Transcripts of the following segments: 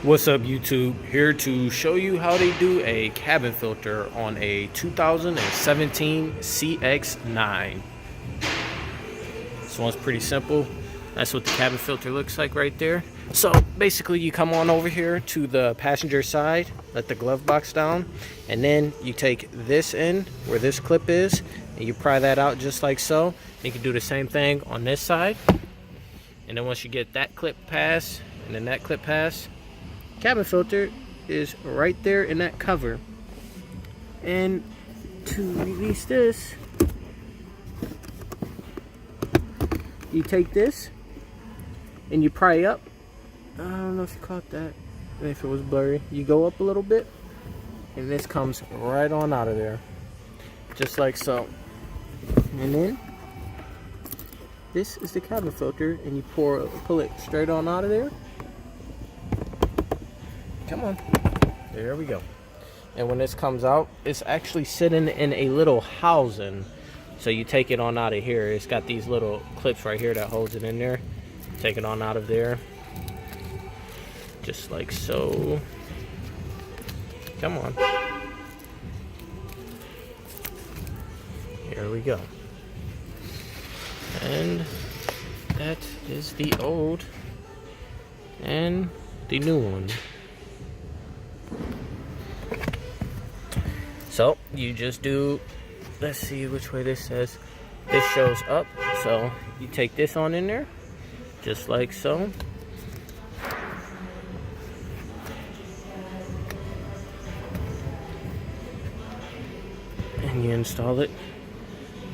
What's up, YouTube? Here to show you how they do a cabin filter on a 2017 CX-9. This one's pretty simple. That's what the cabin filter looks like right there. So basically you come on over here to the passenger side, let the glove box down, and then you take this in where this clip is and you pry that out just like so. You can do the same thing on this side, and then once you get that clip pass and then that clip pass, cabin filter is right there in that cover. And to release this, you take this and you pry up. I don't know if you caught that, if it was blurry. You go up a little bit and this comes right on out of there, just like so. And then this is the cabin filter, and you pull it straight on out of there. Come on, there we go. And when this comes out, it's actually sitting in a little housing. So you take it on out of here. It's got these little clips right here that holds it in there. Take it on out of there, just like so. Come on. Here we go. And that is the old and the new one. So you just do, let's see which way this says. This shows up, so you take this on in there, just like so. And you install it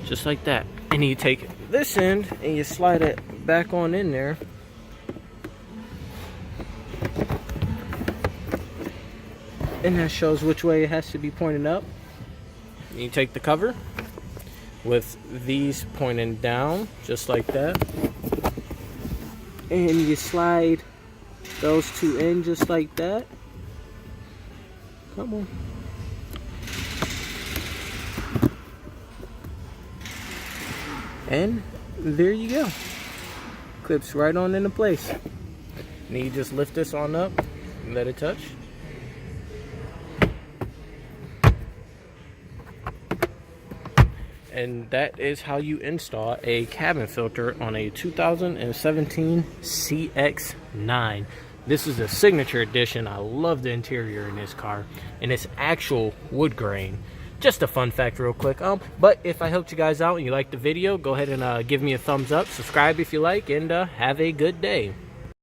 just like that. And you take this end and you slide it back on in there. And that shows which way it has to be pointing up. You take the cover with these pointing down, just like that. And you slide those two in just like that. Come on. And there you go. Clips right on into place. And you just lift this on up and let it touch. And that is how you install a cabin filter on a 2017 CX-9. This is a signature edition. I love the interior in this car, and it's actual wood grain. Just a fun fact real quick. But if I helped you guys out and you liked the video, go ahead and give me a thumbs up, subscribe if you like, and have a good day.